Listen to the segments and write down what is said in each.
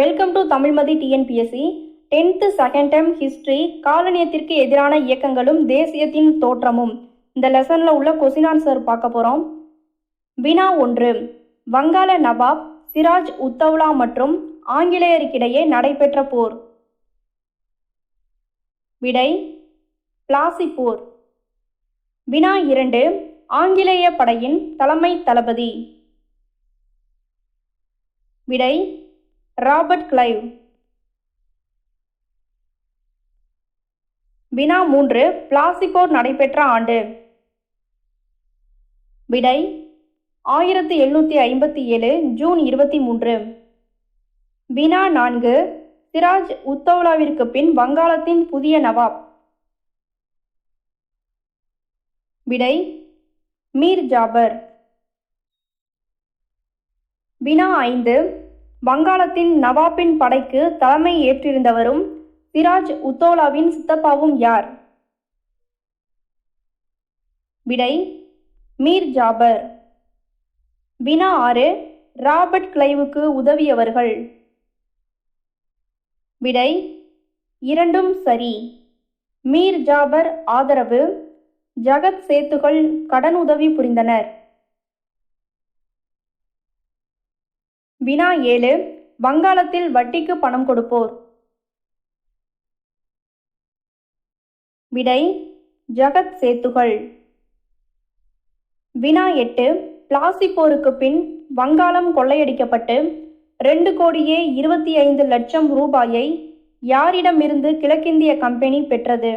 Welcome to Tamilmathi TNPSC 10th second time history காலனியத்திற்கு எதிரான இயக்கங்களும் தேசியத்தின் தோற்றமும். இந்த லெசனில் உள்ள கொஸ்டின் ஆன்சர் பார்க்க போகிறோம். வினா 1. வங்காள நவாப் சிராஜ் உத்தவ்லா மற்றும் ஆங்கிலேயருக்கிடையே நடைபெற்ற போர். விடை பிளாசி போர். வினா 2. ஆங்கிலேய படையின் தலைமை தளபதி. விடை ராபர்ட் கிளைவ். வினா 3. பிளாசி போர் நடைபெற்ற ஆண்டு. விடை 1757 ஜூன் 23. வினா 4. சிராஜ் உத்தவ்லாவிற்கு பின் வங்காளத்தின் புதிய நவாப். விடை மீர் ஜாபர். வினா 5. வங்காளத்தின் நவாப்பின் படைக்கு தலைமை ஏற்றிருந்தவரும் சிராஜ் உத்தவ்லாவின் சித்தப்பாவும் யார்? விடை மீர் ஜாபர். வினா 6. ராபர்ட் கிளைவுக்கு உதவியவர்கள். விடை இரண்டும் சரி. மீர் ஜாபர் ஆதரவு, ஜகத் சேத்துகள் கடன் உதவி புரிந்தனர். வினா 7. வங்காளத்தில் வட்டிக்கு பணம் கொடுப்போர். விடை ஜகத் சேத்துகள். வினா 8. பிளாசி போருக்கு பின் வங்காளம் கொள்ளையடிக்கப்பட்டு 2,25,00,000 ரூபாயை யாரிடமிருந்து கிழக்கிந்திய கம்பெனி பெற்றது?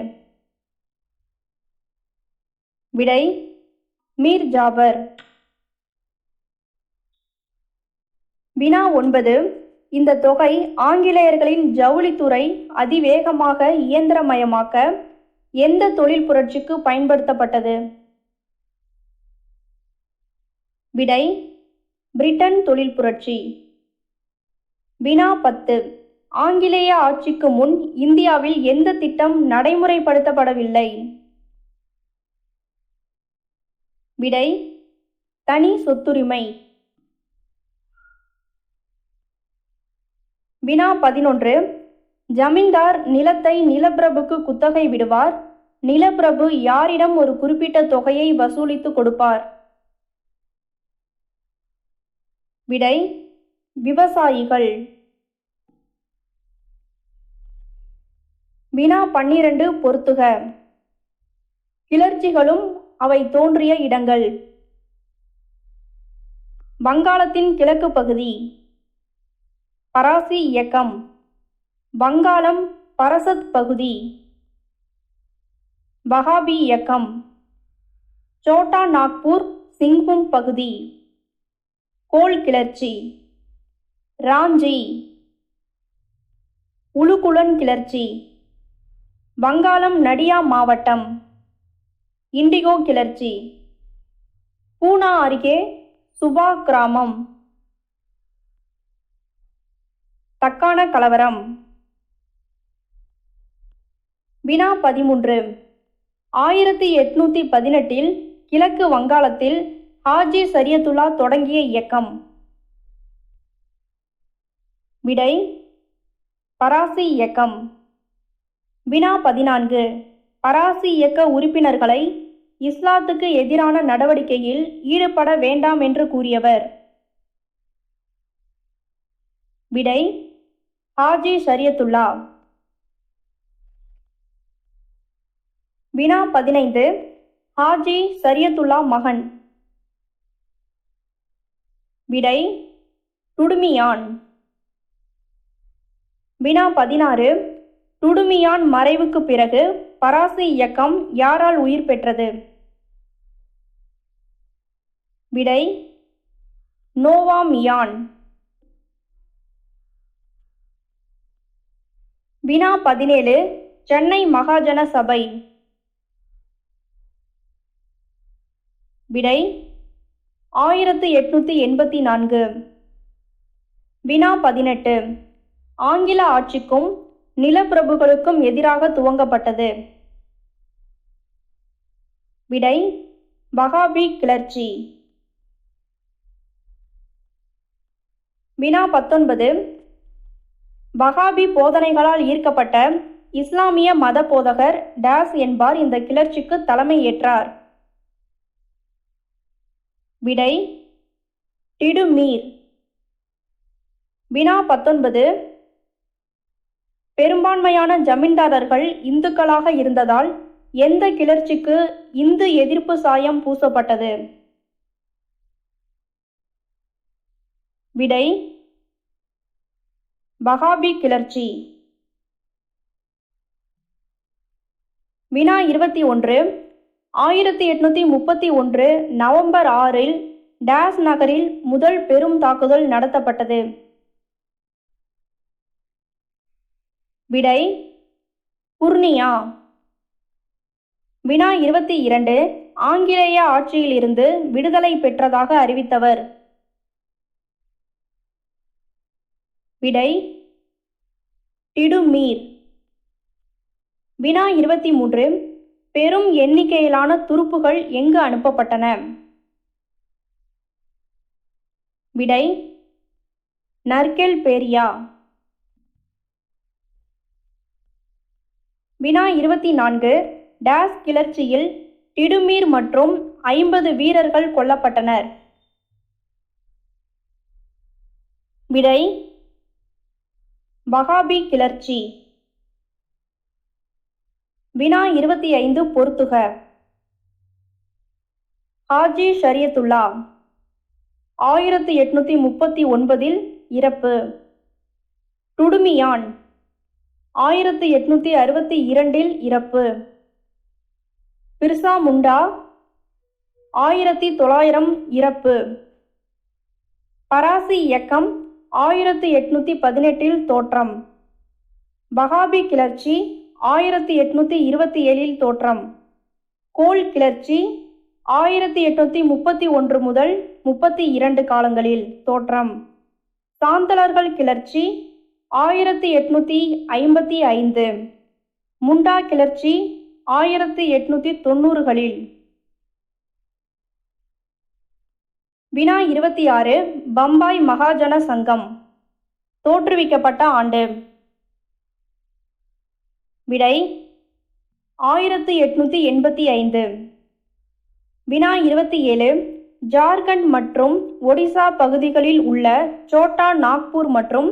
விடை மீர் ஜாபர். வினா 9. இந்த தொகை ஆங்கிலேயர்களின் ஜவுளித்துறை அதிவேகமாக இயந்திரமயமாக்க எந்த தொழில் புரட்சிக்கு பயன்படுத்தப்பட்டது? விடை பிரிட்டன் தொழில் புரட்சி. வினா 10. ஆங்கிலேய ஆட்சிக்கு முன் இந்தியாவில் எந்த திட்டம் நடைமுறைப்படுத்தப்படவில்லை? விடை தனி சொத்துரிமை. வினா 11. ஜமீன்தார் நிலத்தை நிலப்பிரபுக்கு குத்தகை விடுவார். நிலப்பிரபு யாரிடம் ஒரு குறிப்பிட்ட தொகையை வசூலித்து கொடுப்பார்? விடை விவசாயிகள். வினா 12. பொறுத்துக. கிளர்ச்சிகளும் அவை தோன்றிய இடங்கள். வங்காளத்தின் கிழக்கு பகுதி பராசி இயக்கம். வங்காளம் பரசத் பகுதி வஹாபி இயக்கம். சோட்டா நாக்பூர் சிங்பூம் பகுதி கோல் கிளர்ச்சி. ராஞ்சி. உலுகுலன் கிளர்ச்சி. வங்காளம் நடியா மாவட்டம். இண்டிகோ கிளர்ச்சி. பூனா அருகே சுபா கிராமம். தக்கான கலவரம். வினா 13. 1818 கிழக்கு வங்காளத்தில் ஹாஜி சரியத்துல்லா தொடங்கிய இயக்கம். விடை பராசி இயக்கம். வினா 14. பராசி இயக்க உறுப்பினர்களை இஸ்லாத்துக்கு எதிரான நடவடிக்கையில் ஈடுபட வேண்டாம் என்று கூறியவர்? விடை ஹாஜி ஷரியத்துல்லா. வினா 15. ஹாஜி ஷரியத்துல்லா மகன். விடை டுடுமியான். வினா 16. டுடுமியான் மறைவுக்கு பிறகு பராசி இயக்கம் யாரால் உயிர் பெற்றது? விடை நோவா மியான். வினா 17. சென்னை மகாஜன சபை. விடை 1884. வினா 18. ஆங்கில ஆட்சிக்கும் நிலப்பிரபுக்களுக்கும் எதிராக துவங்கப்பட்டது. விடை வஹாபி கிளர்ச்சி. வினா 19. வஹாபி போதனைகளால் ஈர்க்கப்பட்ட இஸ்லாமிய மத போதகர் டேஸ் என்பார் இந்த கிளர்ச்சிக்கு தலைமை ஏற்றார். விடை டிடுமீர். வினா 19. பெரும்பான்மையான ஜமீன்தாரர்கள் இந்துக்களாக இருந்ததால் எந்த கிளர்ச்சிக்கு இந்து எதிர்ப்பு சாயம் பூசப்பட்டது? விடை வஹாபி கிளர்ச்சி. வினா 21. 1831 நவம்பர் 6 டேஸ் நகரில் முதல் பெரும் தாக்குதல் நடத்தப்பட்டது? விடை புர்னியா. வினா 22. ஆங்கிலேய ஆட்சியில் இருந்து விடுதலை பெற்றதாக அறிவித்தவர்? விடை டிடுமீர். வினா 23. பெரும் எண்ணிக்கையிலான துருப்புகள் எங்கு அனுப்பப்பட்டன? விடை நர்கெல்பேரியா. வினா 24. டேஸ் கிளர்ச்சியில் டிடுமீர் மற்றும் 50 வீரர்கள் கொல்லப்பட்டனர்? விடை வஹாபி கிளர்ச்சி. வினா 25 பொறுத்துக. ஹாஜி ஷரியத்துல்லா 1839 இறப்பு. டுடுமியான் 1862 இறப்பு. பிர்சா முண்டா 1900 இறப்பு. பராசி இயக்கம் 1818 தோற்றம். வஹாபி கிளர்ச்சி 1827 தோற்றம். கோல் கிளர்ச்சி 1831 முதல் 32 காலங்களில் தோற்றம். சாந்தலர்கள் கிளர்ச்சி 1855. முண்டா கிளர்ச்சி 1890களில். வினா 26. பம்பாய் மகாஜன சங்கம் தோற்றுவிக்கப்பட்ட ஆண்டு? விடை 1885. வினா 27. ஜார்க்கண்ட் மற்றும் ஒடிசா பகுதிகளில் உள்ள சோட்டா நாக்பூர் மற்றும்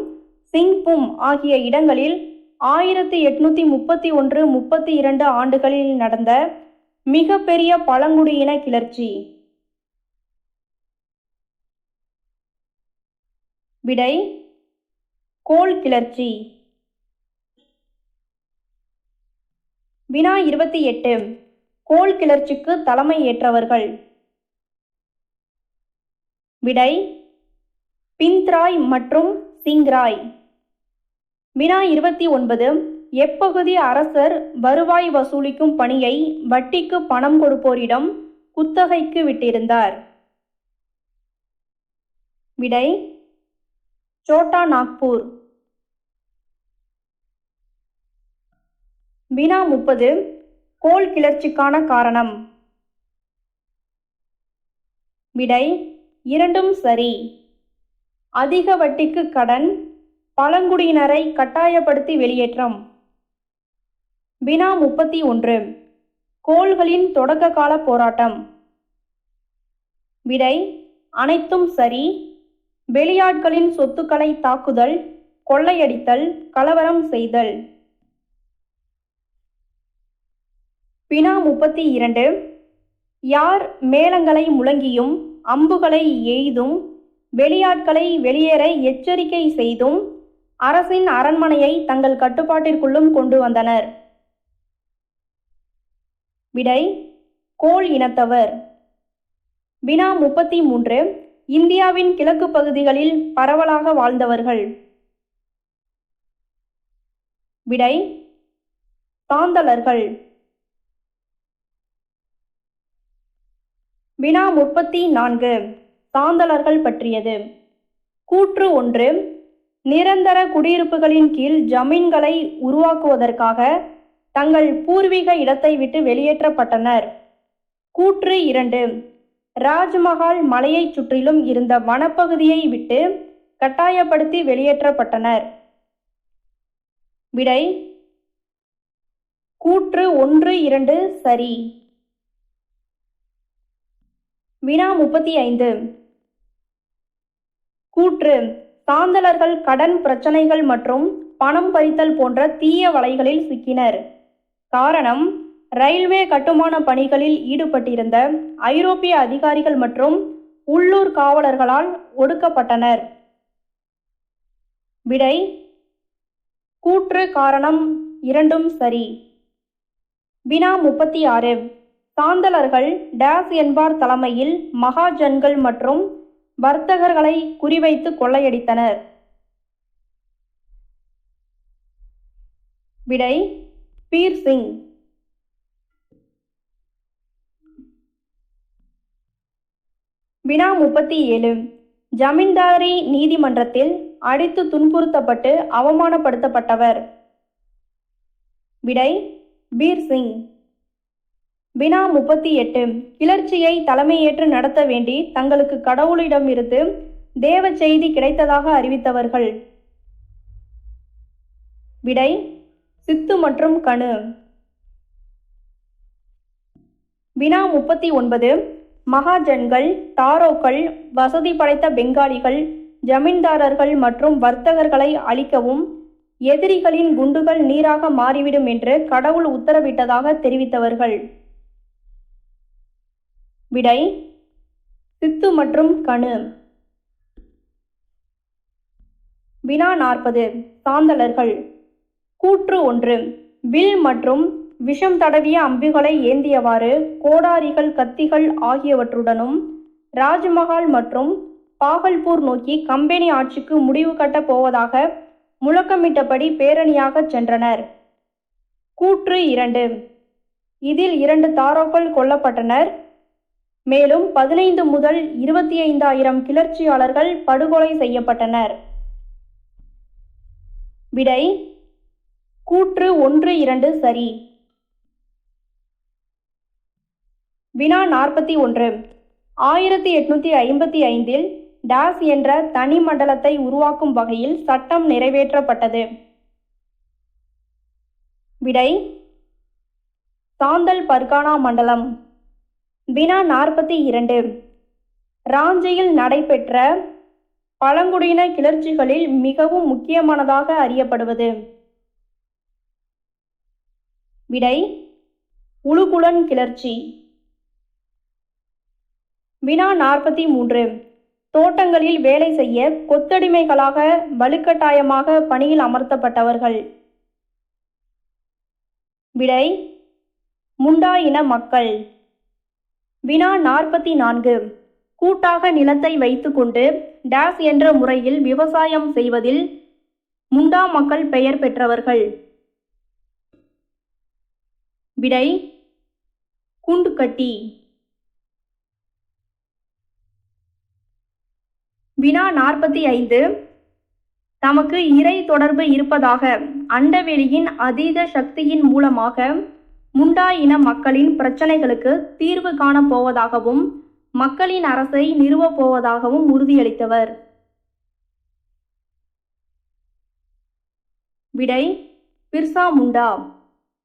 சிங்பூம் ஆகிய இடங்களில் 1831-32 ஆண்டுகளில் நடந்த மிக பெரிய பழங்குடியின கிளர்ச்சி? விடை கோல் கிளர்ச்சி. வினா 28. கோல் கிளர்ச்சிக்கு தலைமை ஏற்றவர்கள்? விடை பிந்த்ராய் மற்றும் சிங்ராய். வினா 29. எப்பகுதி அரசர் வருவாய் வசூலிக்கும் பணியை வட்டிக்கு பணம் கொடுப்போரிடம் குத்தகைக்கு விட்டிருந்தார்? விடை சோட்டா நாக்பூர். வினா 30. கோல் கிளர்ச்சிக்கான காரணம்? விடை இரண்டும் சரி. அதிக வட்டிக்கு கடன், பழங்குடியினரை கட்டாயப்படுத்தி வெளியேற்றம். வினா 31. கோல்களின் தொடக்க கால போராட்டம்? விடை அனைத்தும் சரி. வெளியாட்களின் சொத்துக்களை தாக்குதல், கொள்ளையடித்தல், கலவரம் செய்தல். வினா 32. யார் மேளங்களை முழங்கியும் அம்புகளை எய்தும் வெளியாட்களை வெளியேற எச்சரிக்கை செய்தும் அரசின் அரண்மனையை தங்கள் கட்டுப்பாட்டிற்குள்ளும் கொண்டு வந்தனர்? விடை கோல் இனத்தவர். வினா 33. இந்தியாவின் கிழக்கு பகுதிகளில் பரவலாக வாழ்ந்தவர்கள்? விடை சாந்தலர்கள். வினா 34. சாந்தலர்கள் பற்றியது. கூற்று 1. நிரந்தர குடியிருப்புகளின் கீழ் ஜமீன்களை உருவாக்குவதற்காக தங்கள் பூர்வீக இடத்தை விட்டு வெளியேற்றப்பட்டனர். கூற்று 2. ராஜ்மஹால் மலையை சுற்றிலும் இருந்த வனப்பகுதியை விட்டு கட்டாயப்படுத்தி வெளியேற்றப்பட்டனர். விடை கூற்று 1, 2 சரி. வினா 35. கூற்று சாந்தலர்கள் கடன் பிரச்சனைகள் மற்றும் பணம் பறித்தல் போன்ற தீய வலைகளில் சிக்கினர். காரணம் ரயில்வே கட்டுமான பணிகளில் ஈடுபட்டிருந்த ஐரோப்பிய அதிகாரிகள் மற்றும் உள்ளூர் காவலர்களால் ஒடுக்கப்பட்டனர். விடை கூற்று காரணம் இரண்டும் சரி. வினா 36. சாந்தலர்கள் டேஸ் என்பார் தலைமையில் மகாஜன்கள் மற்றும் வர்த்தகர்களை குறிவைத்து கொள்ளையடித்தனர். விடை பீர் சிங். வினா 37. ஜமீன்தாரி நீதிமன்றத்தில் அடித்து துன்புறுத்தப்பட்டு அவமானப்படுத்தப்பட்டவர். விடை பீர் சிங். வினா 38. கிளர்ச்சியை தலைமையேற்று நடத்த வேண்டி தங்களுக்கு கடவுளிடமிருந்து தேவ செய்தி கிடைத்ததாக அறிவித்தவர்கள். விடை சித்து மற்றும் கனு. வினா 39. மகாஜன்கள், தாரோக்கள், வசதி படைத்த பெங்காலிகள், ஜமீன்தாரர்கள் மற்றும் வர்த்தகர்களை அழிக்கவும் எதிரிகளின் குண்டுகள் நீராக மாறிவிடும் என்று கடவுள் உத்தரவிட்டதாக தெரிவித்தவர்கள். விடை சித்து மற்றும் கனு. வினா 40. சாந்தலர்கள். கூற்று 1. வில் மற்றும் விஷம் தடவிய அம்புகளை ஏந்தியவாறு கோடாரிகள், கத்திகள் ஆகியவற்றுடனும் ராஜ்மஹால் மற்றும் பாகல்பூர் நோக்கி கம்பெனி ஆட்சிக்கு முடிவு கட்டப் போவதாக முழக்கமிட்டபடி பேரணியாக சென்றனர். கூற்று 2. இதில் 2 தாரோக்கள் கொல்லப்பட்டனர். மேலும் 15 முதல் 25,000 கிளர்ச்சியாளர்கள் படுகொலை செய்யப்பட்டனர். விடை கூற்று 1, 2 சரி. வினா 41. 1855 டாஸ் என்ற தனி மண்டலத்தை உருவாக்கும் வகையில் சட்டம் நிறைவேற்றப்பட்டது. விடை சாந்தல் பர்கானா மண்டலம். வினா 42. ராஞ்சியில் நடைபெற்ற பழங்குடியின கிளர்ச்சிகளில் மிகவும் முக்கியமானதாக அறியப்படுவது. விடை உலுகுலன் கிளர்ச்சி. வினா 43. தோட்டங்களில் வேலை செய்ய கொத்தடிமைகளாக வலுக்கட்டாயமாக பணியில் அமர்த்தப்பட்டவர்கள். விடை முண்டா இன மக்கள். வினா 44. கூட்டாக நிலத்தை வைத்துக்கொண்டு டாஸ் என்ற முறையில் விவசாயம் செய்வதில் முண்டா மக்கள் பெயர் பெற்றவர்கள். விடை குண்டுகட்டி. வினா 45. தமக்கு இறை தொடர்பு இருப்பதாக அண்டவெளியின் அதீத சக்தியின் மூலமாக முண்டா இன மக்களின் பிரச்சனைகளுக்கு தீர்வு காணப் போவதாகவும் மக்களின் அரசை நிறுவப் போவதாகவும் உறுதியளித்தவர். விடை பிர்சா முண்டா.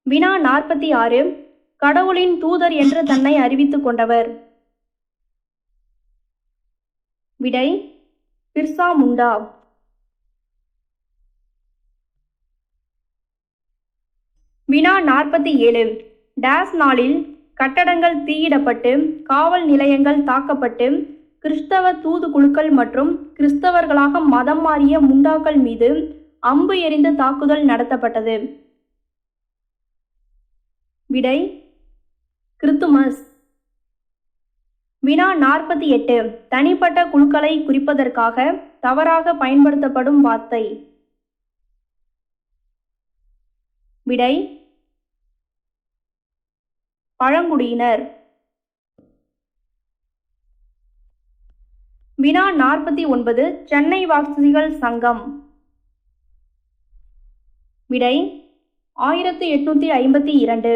வினா 46. கடவுளின் தூதர் என்று தன்னை அறிவித்துக் கொண்டவர். விடை பிர்சா முண்டா. வினா 47. டாஸ் நாளில் கட்டடங்கள் தீயிடப்பட்டு காவல் நிலையங்கள் தாக்கப்பட்டு கிறிஸ்தவ தூதுக்குழுக்கள் மற்றும் கிறிஸ்தவர்களாக மதம் மாறிய முண்டாக்கள் மீது அம்பு எறிந்து தாக்குதல் நடத்தப்பட்டது. விடை கிறித்துமஸ். வினா 48. தனிப்பட்ட குழுக்களை குறிப்பதற்காக தவறாக பயன்படுத்தப்படும் வார்த்தை. விடை பழங்குடியினர். வினா 49. சென்னை வாசிகள் சங்கம். விடை 1852.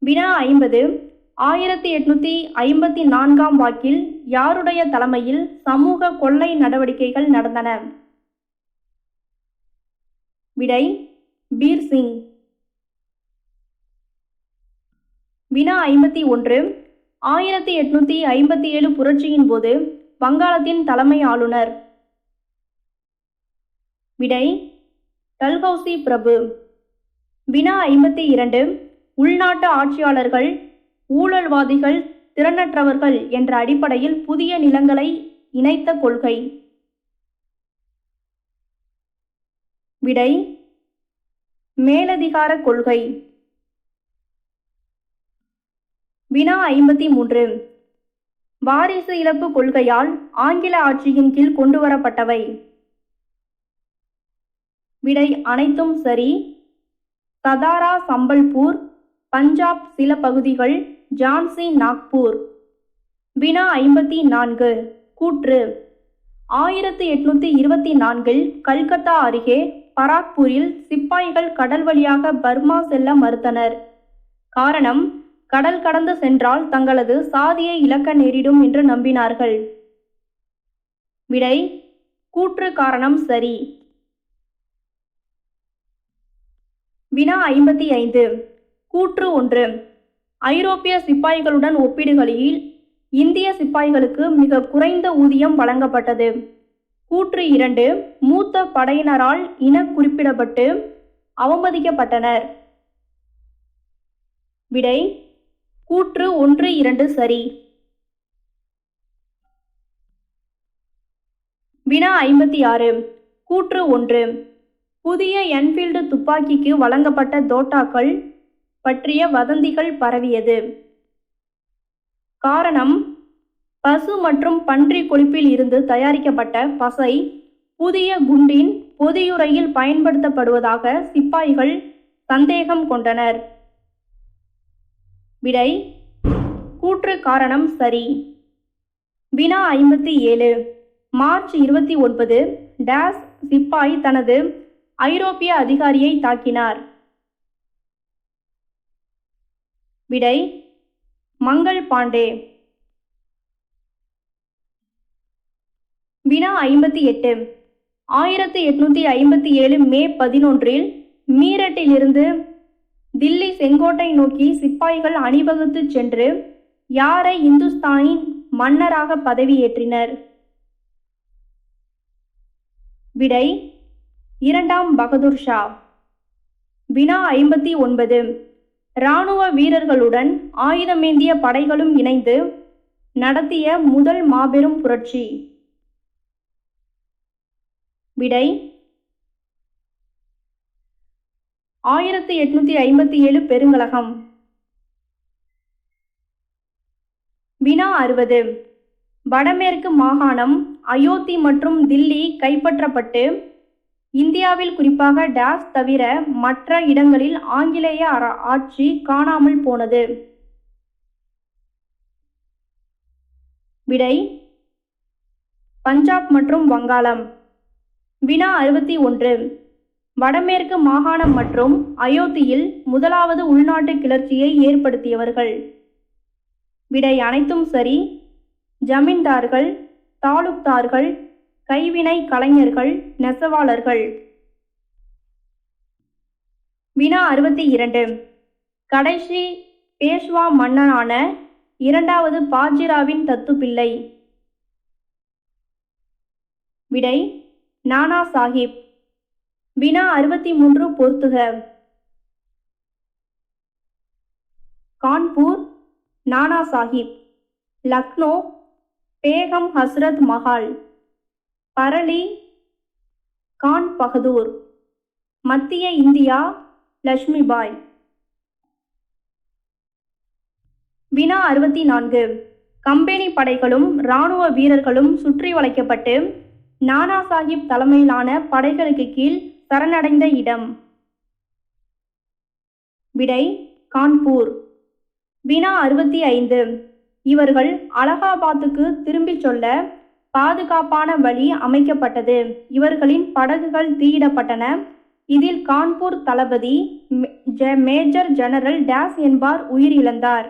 வினா 50. 1854 வாக்கில் யாருடைய தலைமையில் சமூக கொள்ளை நடவடிக்கைகள் நடந்தன? விடை பீர் சிங். வினா 51. 1857 புரட்சியின் போது வங்காளத்தின் தலைமை ஆளுநர். விடை டல்ஹௌசி பிரபு. வினா 52. உள்நாட்டு ஆட்சியாளர்கள் ஊழல்வாதிகள் திறனற்றவர்கள் என்ற அடிப்படையில் புதிய நிலங்களை இணைத்த கொள்கை. விடை மேலதிகார கொள்கை. வினா 53. வாரிசு இழப்பு கொள்கையால் ஆங்கில ஆட்சியின் கீழ் கொண்டுவரப்பட்டவை. விடை அனைத்தும் சரி. சதாரா சம்பல்பூர், பஞ்சாப் சில பகுதிகள், ஜான்சி நாக்பூர். வினா 54. கூற்று. 1824 கல்கத்தா அருகே பராக்பூரில் சிப்பாய்கள் கடல் வழியாக பர்மா செல்ல மறுத்தனர். காரணம், கடல் கடந்து சென்றால் தங்களது சாதியை இழக்க நேரிடும் என்று நம்பினார்கள். விடை கூற்று காரணம் சரி. வினா 55. கூற்று 1. ஐரோப்பிய சிப்பாய்களுடன் ஒப்பிடுகையில் இந்திய சிப்பாய்களுக்கு மிக குறைந்த ஊதியம் வழங்கப்பட்டது. கூற்று 2. மூத்த படையினரால் இன குறிப்பிடப்பட்டு அவமதிக்கப்பட்டனர். விடை கூற்று 1, 2 சரி. வினா 56. கூற்று 1. புதிய என்ஃபீல்டு துப்பாக்கிக்கு வழங்கப்பட்ட தோட்டாக்கள் பற்றிய வதந்திகள் பரவியது. காரணம், பசு மற்றும் பன்றி கொழுப்பில் இருந்து தயாரிக்கப்பட்ட பசை புதிய குண்டின் பொதியுரையில் பயன்படுத்தப்படுவதாக சிப்பாய்கள் சந்தேகம் கொண்டனர். விடை கூற்று காரணம் சரி. வினா 57. மார்ச் 29 டேஸ் சிப்பாய் தனது ஐரோப்பிய அதிகாரியை தாக்கினார். விடை மங்கள் பாண்டே. வினா 58. 1857 மே 11 மீரட்டிலிருந்து தில்லி செங்கோட்டை நோக்கி சிப்பாய்கள் அணிவகுத்து சென்று யாரை இந்துஸ்தானின் மன்னராக பதவியேற்றினர். விடை இரண்டாம் பகதூர் ஷா. வினா 59. இராணுவ வீரர்களுடன் ஆயுதமேந்திய படைகளும் இணைந்து நடத்திய முதல் மாபெரும் புரட்சி. விடை 1857 பெருங்கலகம். வினா 60. வடமேற்கு மாகாணம் அயோத்தி மற்றும் தில்லி கைப்பற்றப்பட்டு இந்தியாவில் குறிப்பாக டேஸ் தவிர மற்ற இடங்களில் ஆங்கிலேய ஆட்சி காணாமல் போனது. விடை பஞ்சாப் மற்றும் வங்காளம். வினா 61. வடமேற்கு மாகாணம் மற்றும் அயோத்தியில் முதலாவது உள்நாட்டு கிளர்ச்சியை ஏற்படுத்தியவர்கள். விடை அனைத்தும் சரி. ஜமீன்தார்கள், தாலுக்தார்கள், கைவினை கலைஞர்கள், நெசவாளர்கள். வினா 62. கடைசி பேஷ்வா மன்னனான இரண்டாவது பாஜிராவின் தத்து பிள்ளை. விடை நானா சாஹிப். வினா 63. பொறுத்துக. கான்பூர் நானா சாஹிப், லக்னோ பேகம் ஹஸ்ரத் மஹால், பரளி கான் பகதூர், மத்திய இந்தியா லட்சுமிபாய். வினா 64. கம்பெனி படைகளும் இராணுவ வீரர்களும் சுற்றி வளைக்கப்பட்டு நானா சாஹிப் தலைமையிலான படைகளுக்கு கீழ் சரணடைந்த இடம். விடை கான்பூர். வினா 65. இவர்கள் அலகாபாத்துக்கு திரும்பிச் செல்ல பாதுகாப்பான வழி அமைக்கப்பட்டது. இவர்களின் படகுகள் தீயிடப்பட்டன. இதில் கான்பூர் தளபதி மேஜர் ஜெனரல் டேஸ் என்பார் உயிரிழந்தார்.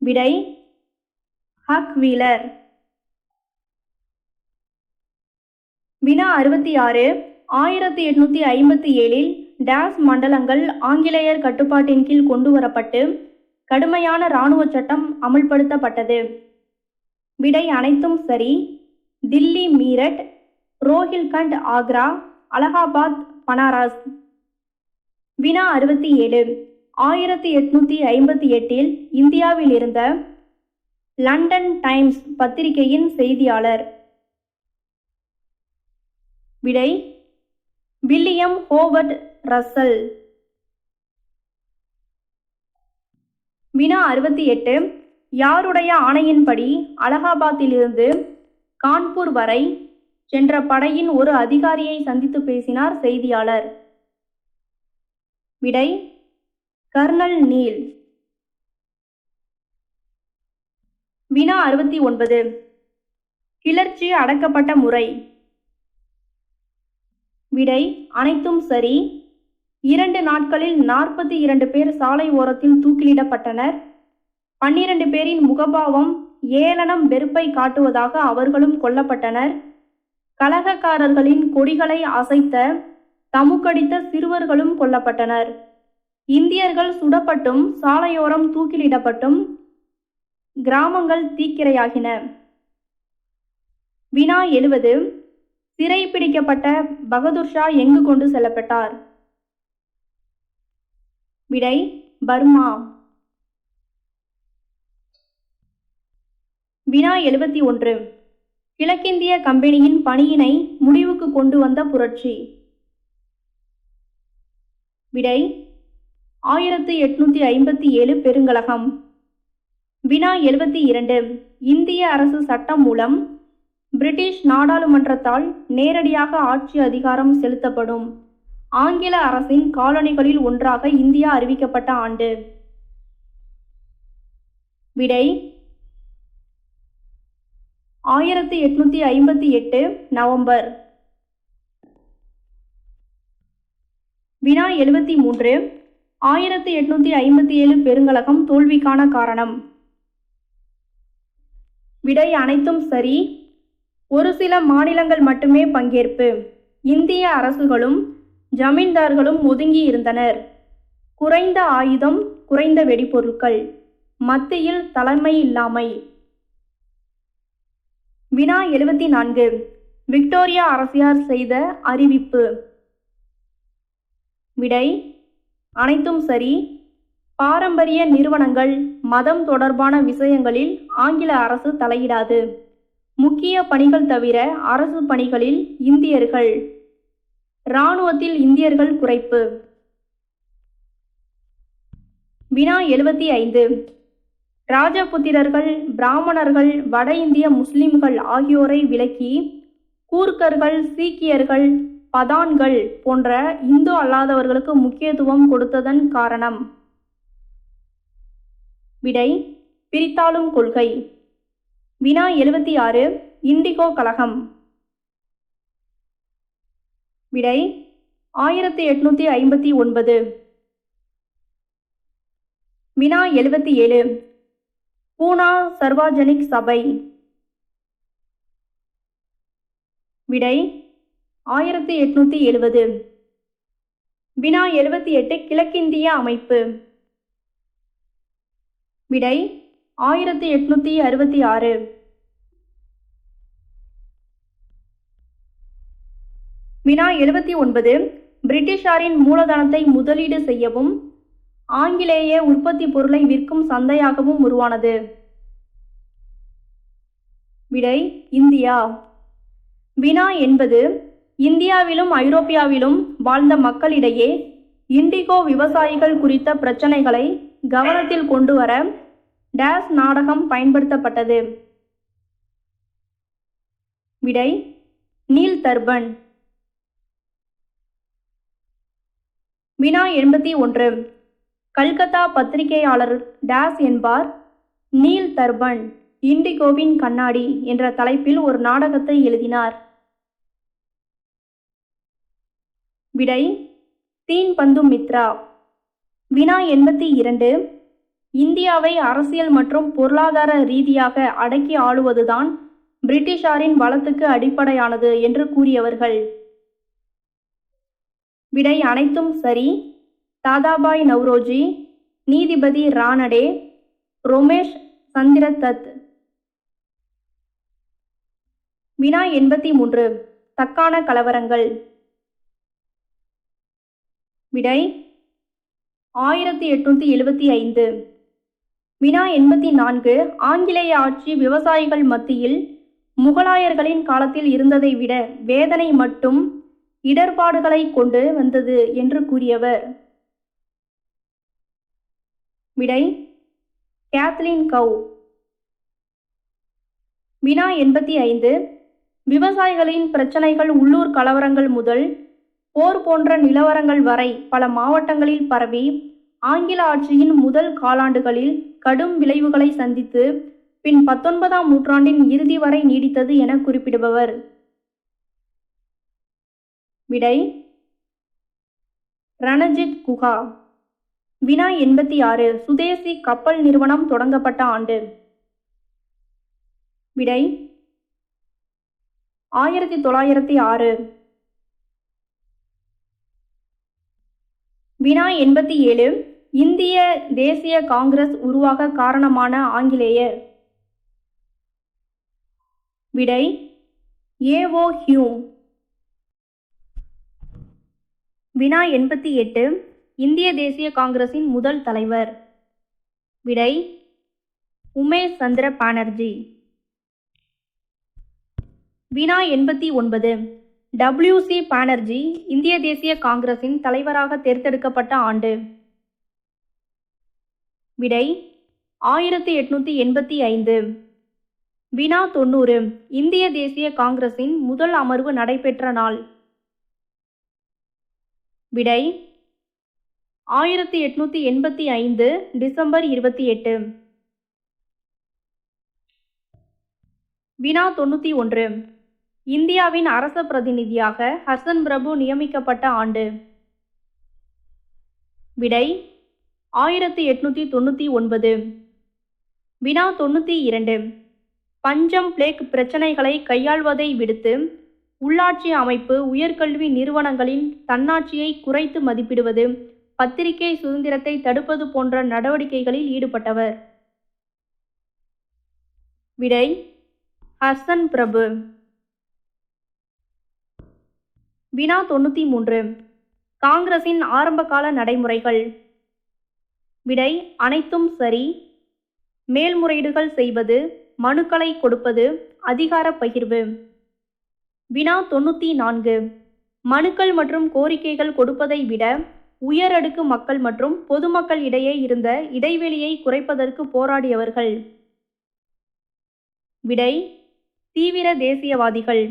விடை ஹக் வீலர். வினா 66. 1857 டேஸ் மண்டலங்கள் ஆங்கிலேயர் கட்டுப்பாட்டின் கீழ் கொண்டு வரப்பட்டு கடுமையான இராணுவ சட்டம் அமுல்படுத்தப்பட்டது. விடை அனைத்தும் சரி. தில்லி, மீரட், ரோஹில்கண்ட், ஆக்ரா, அலகாபாத், பனாரஸ். வினா 67. 1858 இந்தியாவில் இருந்த லண்டன் டைம்ஸ் பத்திரிகையின் செய்தியாளர். விடை வில்லியம் ஹோவர்ட் ரஸ்ஸல். வினா 68. யாருடைய ஆணையின்படி அலகாபாத்திலிருந்து கான்பூர் வரை சென்ற படையின் ஒரு அதிகாரியை சந்தித்து பேசினார் செய்தியாளர்? விடை கர்னல் நீல். வினா 69. கிளர்ச்சி அடக்கப்பட்ட முறை. விடை அனைத்தும் சரி. 2 நாட்களில் 42 பேர் சாலை ஓரத்தில் தூக்கிலிடப்பட்டனர். 12 பேரின் முகபாவம் ஏளனம் வெறுப்பை காட்டுவதாக அவர்களும் கொல்லப்பட்டனர். கலகக்காரர்களின் கொடிகளை அசைத்த தமுக்கடித்த சிறுவர்களும் கொல்லப்பட்டனர். இந்தியர்கள் சுடப்பட்டும் சாலையோரம் தூக்கிலிடப்பட்டும் கிராமங்கள் தீக்கிரையாகின. வினா 70. சிறை பிடிக்கப்பட்ட பகதூர்ஷா எங்கு கொண்டு செல்லப்பட்டார்? விடை பர்மா. வினா 71. கிழக்கிந்திய கம்பெனியின் பணியினை முடிவுக்கு கொண்டு வந்த புரட்சி. விடை 1857 பெருங்கலகம். வினா 72. இந்திய அரசு சட்டம் மூலம் பிரிட்டிஷ் நாடாளுமன்றத்தால் நேரடியாக ஆட்சி அதிகாரம் செலுத்தப்படும் ஆங்கில அரசின் காலனிகளில் ஒன்றாக இந்தியா அறிவிக்கப்பட்ட ஆண்டு. விடை 1858 நவம்பர். வினா 73. 1857 பெருங்கலகம் தோல்விக்கான காரணம். விடை அனைத்தும் சரி. ஒரு சில மாநிலங்கள் மட்டுமே பங்கேற்பு. இந்திய அரசுகளும் ஜமீன்தார்களும் ஒதுங்கி இருந்தனர். குறைந்த ஆயுதம், குறைந்த வெடிபொருட்கள், மத்தியில் தலைமை இல்லாமை. வினா 74. விக்டோரியா அரசியார் செய்த அறிவிப்பு. விடை அனைத்தும் சரி. பாரம்பரிய நிறுவனங்கள், மதம் தொடர்பான விஷயங்களில் ஆங்கில அரசு தலையிடாது. முக்கிய பணிகள் தவிர அரசு பணிகளில் இந்தியர்கள். இராணுவத்தில் இந்தியர்கள் குறைப்பு. வினா 75. ராஜபுத்திரர்கள், பிராமணர்கள், வட இந்திய முஸ்லிம்கள் ஆகியோரை விலக்கி கூர்க்கர்கள், சீக்கியர்கள், பதான்கள் போன்ற இந்து அல்லாதவர்களுக்கு முக்கியத்துவம் கொடுத்ததன் காரணம். விடை பிரித்தாளும் கொள்கை. வினா 76. இண்டிகோ கழகம். விடை 1859. வினா 77. பூனா சர்வாஜனிக் சபை. விடை 1870. வினா 78. கிழக்கிந்திய அமைப்பு. விடை 1866. வினா 79. பிரிட்டிஷாரின் மூலதனத்தை முதலீடு செய்யவும் ஆங்கிலேய உற்பத்தி பொருளை விற்கும் சந்தையாகவும் உருவானது. விடை இந்தியா. வினா 80. இந்தியாவிலும் ஐரோப்பியாவிலும் வாழ்ந்த மக்களிடையே இண்டிகோ விவசாயிகள் குறித்த பிரச்சனைகளை கவனத்தில் கொண்டு வர டேஸ் நாடகம் பயன்படுத்தப்பட்டது. விடை நீல் தர்பன். வினா 81. கல்கத்தா பத்திரிகையாளர் டேஸ் என்பார் நீல் தர்பன் இண்டிகோவின் கண்ணாடி என்ற தலைப்பில் ஒரு நாடகத்தை எழுதினார். விடை தீன்பந்து மித்ரா. வினா 82. இந்தியாவை அரசியல் மற்றும் பொருளாதார ரீதியாக அடக்கி ஆளுவதுதான் பிரிட்டிஷாரின் வளத்துக்கு அடிப்படையானது என்று கூறியவர்கள். விடை அனைத்தும் சரி. தாதாபாய் நவ்ரோஜி, நீதிபதி ரானடே, ரோமேஷ் சந்திர தத். வினா 83 தக்கான கலவரங்கள். விடை 1875. வினா 84 ஆங்கிலேய ஆட்சி விவசாயிகள் மத்தியில் முகலாயர்களின் காலத்தில் இருந்ததை விட வேதனை மட்டும் இடர்பாடுகளை கொண்டு வந்தது என்று கூறியவர். விடை கேத்லின் கவ். வினா 85 விவசாயிகளின் பிரச்சனைகள் உள்ளூர் கலவரங்கள் முதல் போர் போன்ற நிலவரங்கள் வரை பல மாவட்டங்களில் பரவி ஆங்கில ஆட்சியின் முதல் காலாண்டுகளில் கடும் விளைவுகளை சந்தித்து பின் 19ஆம் நூற்றாண்டின் இறுதி வரை நீடித்தது என குறிப்பிடுபவர். விடை ரணஜித் குஹா. வினா 86 சுதேசி கப்பல் நிறுவனம் தொடங்கப்பட்ட ஆண்டு. விடை 1906. வினா 87 இந்திய தேசிய காங்கிரஸ் உருவாக காரணமான ஆங்கிலேயர். விடை ஏ.ஓ. ஹியூம். வினா 88 இந்திய தேசிய காங்கிரசின் முதல் தலைவர். விடை உமேஷ் சந்திர பானர்ஜி. வினா 89 W.C. பானர்ஜி இந்திய தேசிய காங்கிரசின் தலைவராக தேர்ந்தெடுக்கப்பட்ட ஆண்டு. விடை 1885. வினா 90 இந்திய தேசிய காங்கிரசின் முதல் அமர்வு நடைபெற்ற நாள். விடை 1885 டிசம்பர் 28. வினா 91 இந்தியாவின் அரச பிரதிநிதியாக ஹசன் பிரபு நியமிக்கப்பட்ட ஆண்டு. விடை 1899. வினா 92 பஞ்சம் பிளேக் பிரச்சனைகளை கையாள்வதை விடுத்து உள்ளாட்சி அமைப்பு உயர்கல்வி நிறுவனங்களின் தன்னாட்சியை குறைத்து மதிப்பிடுவது பத்திரிகை சுதந்திரத்தை தடுப்பது போன்ற நடவடிக்கைகளில் ஈடுபட்டவர். விடை ஹசன் பிரபு. வினா 93 காங்கிரசின் ஆரம்பகால நடைமுறைகள். விடை அனைத்தும் சரி. மேல்முறையீடுகள் செய்வது, மனுக்களை கொடுப்பது, அதிகார பகிர்வு. வினா 94 மனுக்கள் மற்றும் கோரிக்கைகள் கொடுப்பதை விட உயரடுக்கு மக்கள் மற்றும் பொதுமக்கள் இடையே இருந்த இடைவெளியை குறைப்பதற்கு போராடியவர்கள். விடை தீவிர தேசியவாதிகள்.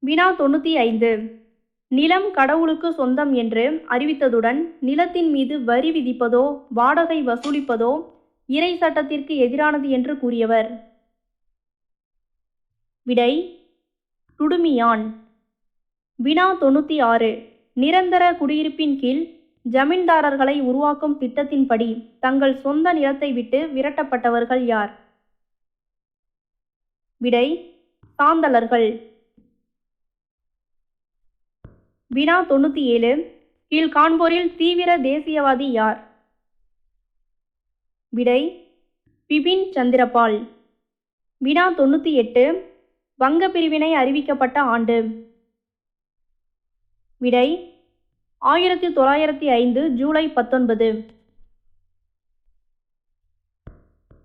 வினா 95 நிலம் கடவுளுக்கு சொந்தம் என்று அறிவித்ததுடன் நிலத்தின் மீது வரி விதிப்பதோ வாடகை வசூலிப்பதோ இறை சட்டத்திற்கு எதிரானது என்று கூறியவர். விடை டுடுமியான். வினா 96 நிரந்தர குடியிருப்பின் கீழ் ஜமீன்தாரர்களை உருவாக்கும் திட்டத்தின்படி தங்கள் சொந்த நிலத்தை விட்டு விரட்டப்பட்டவர்கள் யார்? விடை சாந்தலர்கள். வினா 97 கீழ்காண்போரில் தீவிர தேசியவாதி யார்? விடை பிபின் சந்திரபால். வினா 98 வங்க பிரிவினை அறிவிக்கப்பட்ட ஆண்டு. விடை 1905 ஜூலை 19.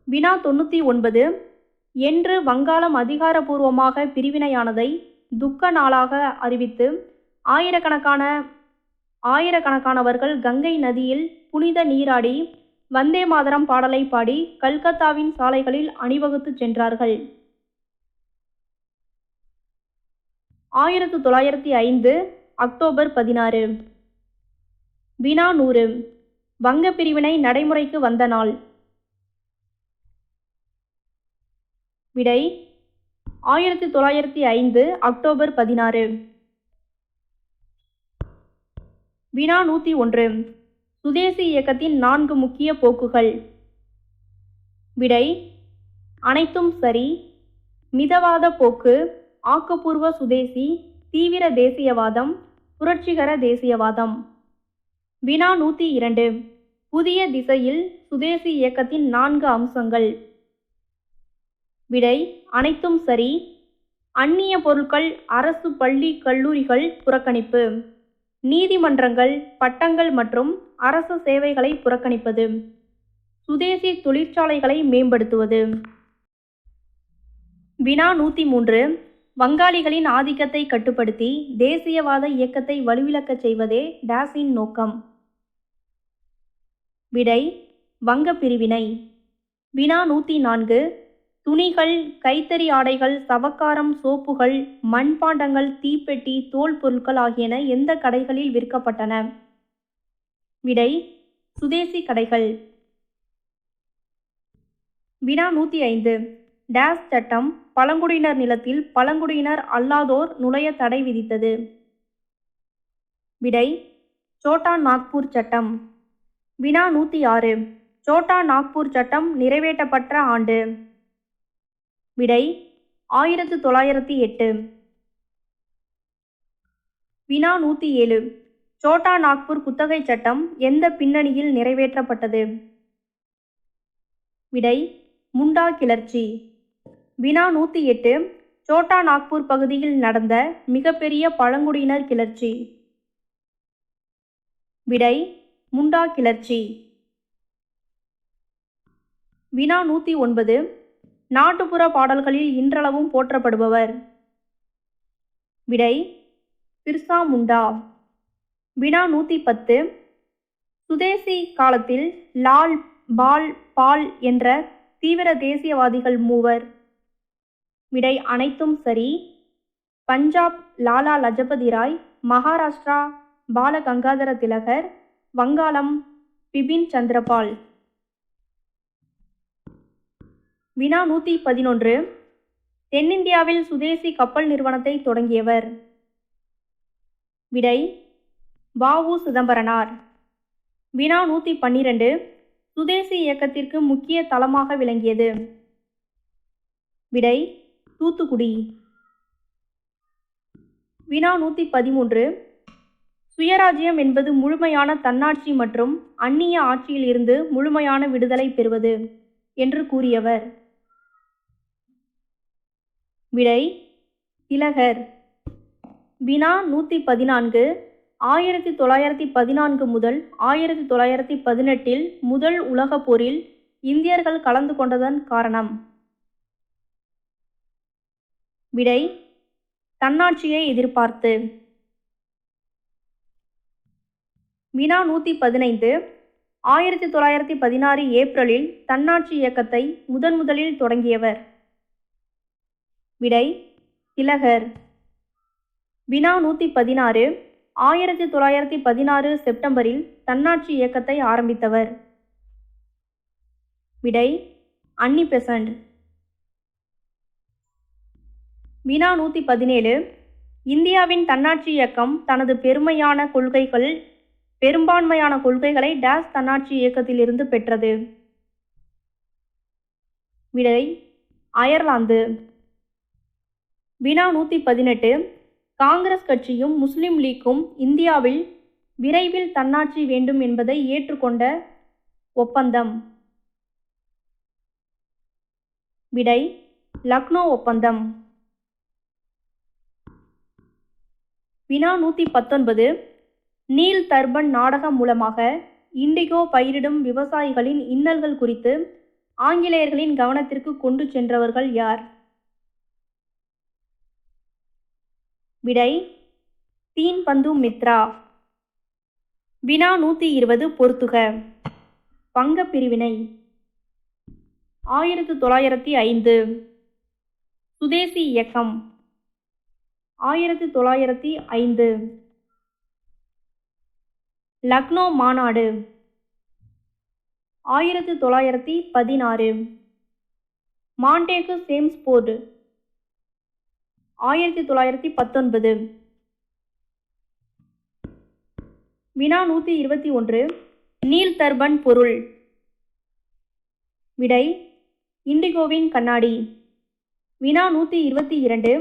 வினா 99 என்று வங்காளம் அதிகாரபூர்வமாக பிரிவினையானதை துக்க நாளாக அறிவித்து ஆயிரக்கணக்கானவர்கள் கங்கை நதியில் புனித நீராடி வந்தே மாதரம் பாடலை பாடி கல்கத்தாவின் சாலைகளில் அணிவகுத்து சென்றார்கள். 1905 அக்டோபர் 16. வினா 100 வங்க பிரிவினை நடைமுறைக்கு வந்த நாள். விடை 1905 அக்டோபர் 16. வினா 101 சுதேசி இயக்கத்தின் 4 முக்கிய போக்குகள். விடை அனைத்தும் சரி. மிதவாத போக்கு, ஆக்கப்பூர்வ சுதேசி, தீவிர தேசியவாதம், புரட்சிகர தேசியவாதம். வினா 102. புதிய திசையில் சுதேசி இயக்கத்தின் 4 அம்சங்கள். விடை அனைத்தும் சரி. அந்நிய பொருட்கள், அரசு பள்ளி கல்லூரிகள் புறக்கணிப்பு. நீதிமன்றங்கள், பட்டங்கள் மற்றும் அரசு சேவைகளை புறக்கணிப்பது. சுதேசி தொழிற்சாலைகளை மேம்படுத்துவது. வினா 103. வங்காளிகளின் ஆதிக்கத்தை கட்டுப்படுத்தி தேசியவாத இயக்கத்தை வலுவிழக்கச் செய்வதே டேஸின் நோக்கம். விடை வங்க பிரிவினை. வினா 104. துணிகள், கைத்தறி ஆடைகள், சவக்காரம், சோப்புகள், மண்பாண்டங்கள், தீப்பெட்டி, தோல் பொருட்கள் ஆகியன எந்த கடைகளில் விற்கப்பட்டன? விடை சுதேசி கடைகள். வினா 105. டேஸ் சட்டம் பழங்குடியினர் நிலத்தில் பழங்குடியினர் அல்லாதோர் நுழைய தடை விதித்தது. விடை சோட்டா நாக்பூர் சட்டம். வினா 106. சோட்டா நாக்பூர் சட்டம் நிறைவேற்றப்பட்ட ஆண்டு. விடை 1908. வினா 107. சோட்டா நாக்பூர் குத்தகை சட்டம் எந்த பின்னணியில் நிறைவேற்றப்பட்டது? விடை முண்டா கிளர்ச்சி. வினா 108. சோட்டா நாக்பூர் பகுதியில் நடந்த மிகப்பெரிய பழங்குடியினர் கிளர்ச்சி. விடை முண்டா கிளர்ச்சி. வினா 109. நாட்டுப்புற பாடல்களில் இன்றளவும் போற்றப்படுபவர். விடை பிர்சா முண்டா. வினா 110. சுதேசி காலத்தில் லால், பால், பால் என்ற தீவிர தேசியவாதிகள் மூவர். விடை அனைத்தும் சரி. பஞ்சாப் லாலா லஜபதி ராய், மகாராஷ்டிரா பால கங்காதர திலகர், வங்காளம் பிபின் சந்திரபால். வினா 111. தென்னிந்தியாவில் சுதேசி கப்பல் நிறுவனத்தை தொடங்கியவர். விடை வ.உ. சிதம்பரனார். வினா 112. சுதேசி இயக்கத்திற்கு முக்கிய தளமாக விளங்கியது. விடை தூத்துக்குடி. வினா 113. சுயராஜ்யம் என்பது முழுமையான தன்னாட்சி மற்றும் அந்நிய ஆட்சியில் இருந்து முழுமையான விடுதலை பெறுவது என்று கூறியவர். விடை திலகர். வினா 114. 1914 முதல் 1918 முதல் உலகப் போரில் இந்தியர்கள் கலந்து கொண்டதன் காரணம். விடை தன்னாட்சியை எதிர்பார்த்து. வினா 115. 1916 ஏப்ரலில் தன்னாட்சி இயக்கத்தை முதலில் தொடங்கியவர். விடை திலகர். வினா 116. 1916 செப்டம்பரில் தன்னாட்சி இயக்கத்தை ஆரம்பித்தவர். விடை அன்னி பெசன்ட். வினா 117. இந்தியாவின் தன்னாட்சி இயக்கம் தனது பெரும்பான்மையான கொள்கைகளை டேஸ் தன்னாட்சி இயக்கத்திலிருந்து பெற்றது. விடை அயர்லாந்து. வினா 118. காங்கிரஸ் கட்சியும் முஸ்லிம் லீக்கும் இந்தியாவில் விரைவில் தன்னாட்சி வேண்டும் என்பதை ஏற்றுக்கொண்ட ஒப்பந்தம். விடை லக்னோ ஒப்பந்தம். வினா 119. நீல் தர்பன் நாடகம் மூலமாக இண்டிகோ பயிரிடும் விவசாயிகளின் இன்னல்கள் குறித்து ஆங்கிலேயர்களின் கவனத்திற்கு கொண்டு சென்றவர்கள் யார்? விடை தீன்பந்து மித்ரா. வினா 120. பொறுத்துக. வங்க பிரிவினை. 1905. சுதேசி இயக்கம். 1905. லக்னோ மாநாடு. 1916. மாண்டேகு சேம்ஸ்போர்டு. 1919. வினா 121. நீல் தர்பன் பொருள். விடை இண்டிகோவின் கண்ணாடி. வினா 122.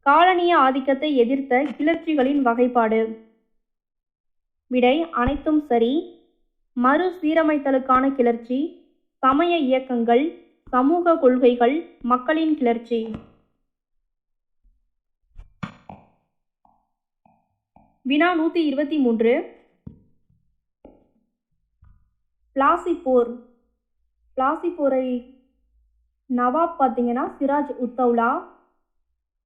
காலனிய ஆதிக்கத்தை எதிர்த்த கிளர்ச்சிகளின் வகைப்பாடு. விடை அனைத்தும் சரி. மறுசீரமைத்தலுக்கான கிளர்ச்சி, சமய இயக்கங்கள், சமூக கொள்கைகள், மக்களின் கிளர்ச்சி. வினா 123. பிளாசி போர். பிளாசி போரை நவாப் பார்த்தீங்கன்னா சிராஜ் உத்தௌலா.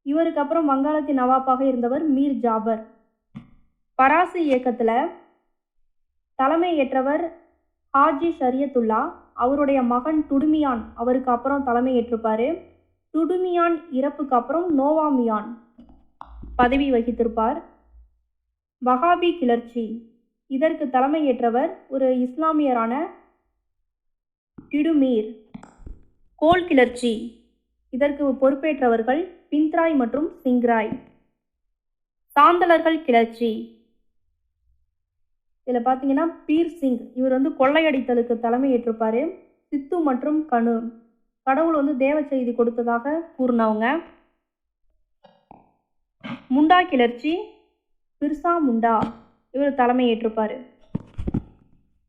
இவருக்கு அப்புறம் வங்காளத்தின் நவாப்பாக இருந்தவர் மீர் ஜாபர். பராசி இயக்கத்தில் தலைமை ஏற்றவர் ஹாஜி ஷரியத்துல்லா. அவருடைய மகன் டுடுமியான் அவருக்கு அப்புறம் தலைமை ஏற்றிருப்பார். டுடுமியான் இறப்புக்கு அப்புறம் நோவாமியான் பதவி வகித்திருப்பார். வஹாபி கிளர்ச்சி, இதற்கு தலைமை ஏற்றவர் ஒரு இஸ்லாமியரான டிடுமீர். கோல் கிளர்ச்சி, இதற்கு பொறுப்பேற்றவர்கள் பிந்த்ராய் மற்றும் சிங்ராய். சாந்தலர்கள் கிளர்ச்சி, இதில் பார்த்தீங்கன்னா பீர் சிங், இவர் கொள்ளையடித்தலுக்கு தலைமை ஏற்றிருப்பார். சித்து மற்றும் கனு, கடவுள் தேவ செய்தி கொடுத்ததாக கூறினவங்க. முண்டா கிளர்ச்சி, பிர்சா முண்டா, இவர் தலைமை ஏற்றிருப்பார்.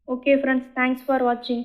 ஓகே ஃப்ரெண்ட்ஸ், தேங்க்ஸ் ஃபார் வாட்சிங்.